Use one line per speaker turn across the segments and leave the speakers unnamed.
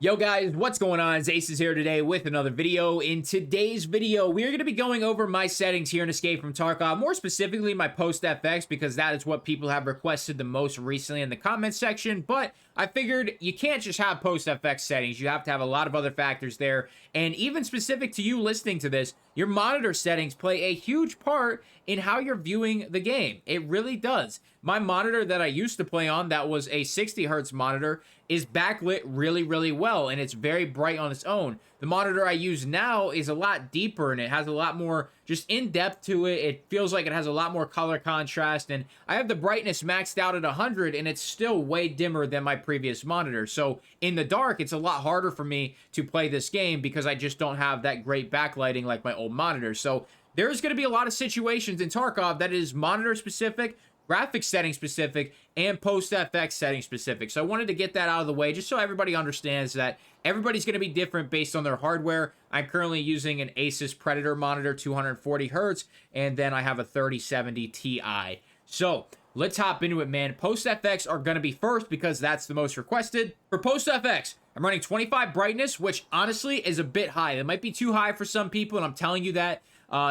Yo guys, what's going on? It's Aces here today with another video. In today's video, we are going to be going over my settings here in Escape from Tarkov, more specifically my post FX, because that is what people have requested the most recently in the comment section. But I figured you can't just have post FX settings. You have to have a lot of other factors there. And even specific to you listening to this, your monitor settings play a huge part in how you're viewing the game. It really does. My monitor that I used to play on, that was a 60 hertz monitor, is backlit really well, and it's very bright on its own. The monitor I use now is a lot deeper, and it has a lot more just in-depth to it. It feels like it has a lot more color contrast, and I have the brightness maxed out at 100, and it's still way dimmer than my previous monitor. So in the dark, it's a lot harder for me to play this game because I just don't have that great backlighting like my old monitor. So there's going to be a lot of situations in Tarkov that is monitor specific, graphics setting specific, and post FX setting specific. So I wanted to get that out of the way just so everybody understands that everybody's going to be different based on their hardware. I'm currently using an Asus Predator monitor, 240 hertz, and then I have a 3070 Ti. So let's hop into it, man. Post FX are going to be first because that's the most requested. For post FX, I'm running 25 brightness, which honestly is a bit high. It might be too high for some people, and I'm telling you that.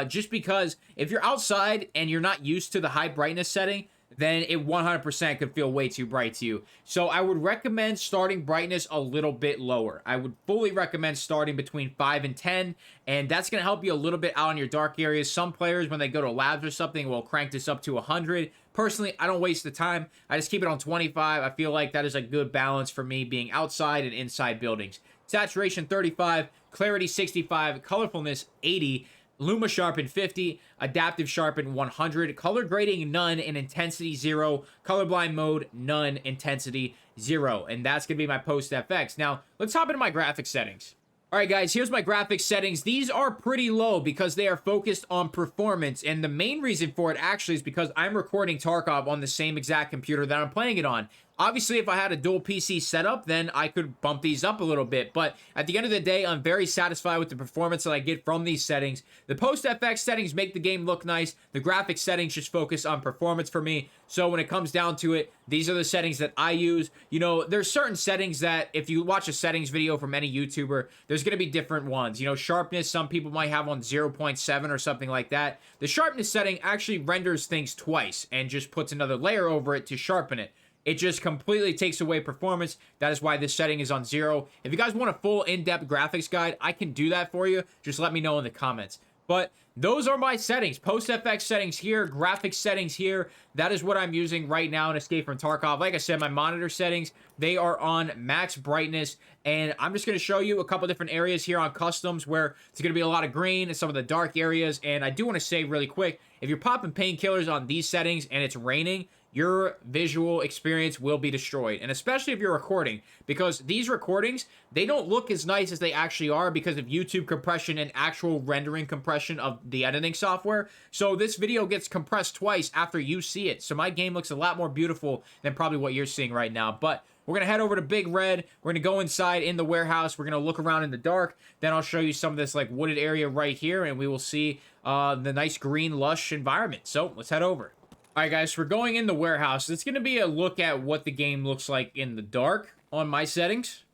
Just because if you're outside and you're not used to the high brightness setting, then it 100% could feel way too bright to you. So I would recommend starting brightness a little bit lower. I would fully recommend starting between 5 and 10, and that's going to help you a little bit out in your dark areas. Some players, when they go to labs or something, will crank this up to 100. Personally, I don't waste the time. I just keep it on 25. I feel like that is a good balance for me being outside and inside buildings. Saturation 35, clarity 65, colorfulness 80, Luma sharpen 50, adaptive sharpen 100, color grading none, and intensity 0, colorblind mode none, intensity 0, and that's gonna be my post FX. Now let's hop into my graphics settings. All right, guys, here's my graphics settings. These are pretty low because they are focused on performance, and the main reason for it actually is because I'm recording Tarkov on the same exact computer that I'm playing it on. Obviously, if I had a dual PC setup, then I could bump these up a little bit. But at the end of the day, I'm very satisfied with the performance that I get from these settings. The post-FX settings make the game look nice. The graphics settings just focus on performance for me. So when it comes down to it, these are the settings that I use. You know, there's certain settings that if you watch a settings video from any YouTuber, there's going to be different ones. You know, sharpness, some people might have on 0.7 or something like that. The sharpness setting actually renders things twice and just puts another layer over it to sharpen it. It just completely takes away performance. That is why this setting is on 0. If you guys want a full in-depth graphics guide, I can do that for you. Just let me know in the comments. But those are my settings. Post-FX settings here, graphics settings here. That is what I'm using right now in Escape from Tarkov. Like I said, my monitor settings, they are on max brightness. And I'm just going to show you a couple different areas here on customs where it's going to be a lot of green and some of the dark areas. And I do want to say really quick, if you're popping painkillers on these settings and it's raining, your visual experience will be destroyed. And especially if you're recording, because these recordings, they don't look as nice as they actually are because of YouTube compression and actual rendering compression of the editing software. So this video gets compressed twice after you see it. So my game looks a lot more beautiful than probably what you're seeing right now. But we're going to head over to Big Red. We're going to go inside in the warehouse. We're going to look around in the dark. Then I'll show you some of this like wooded area right here, and we will see the nice green lush environment. So let's head over. Alright guys, so we're going in the warehouse. It's going to be a look at what the game looks like in the dark on my settings.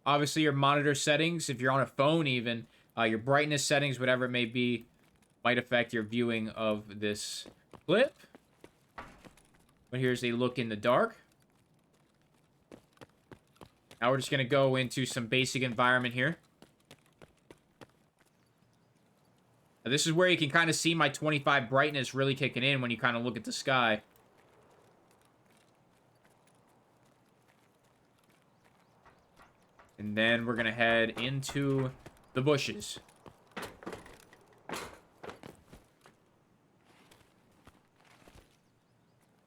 Obviously your monitor settings, if you're on a phone even, your brightness settings, whatever it may be, might affect your viewing of this clip. But here's a look in the dark. Now we're just going to go into some basic environment here. Now, this is where you can kind of see my 25 brightness really kicking in when you kind of look at the sky. And then we're going to head into the bushes.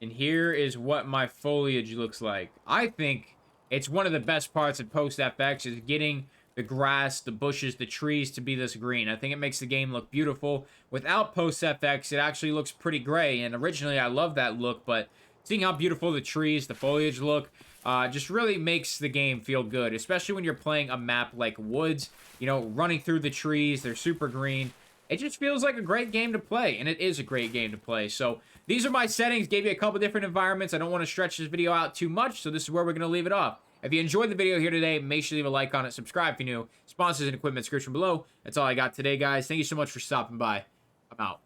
And here is what my foliage looks like. I think it's one of the best parts of Post FX is getting the grass, the bushes, the trees to be this green. I think it makes the game look beautiful. Without Post FX, it actually looks pretty gray. And originally, I love that look, but seeing how beautiful the trees, the foliage look, just really makes the game feel good. Especially when you're playing a map like Woods, you know, running through the trees, they're super green. It just feels like a great game to play, and it is a great game to play. So these are my settings. Gave you a couple different environments. I don't want to stretch this video out too much, so this is where we're going to leave it off. If you enjoyed the video here today, make sure to leave a like on it, subscribe if you're new. Sponsors and equipment description below. That's all I got today, guys. Thank you so much for stopping by. I'm out.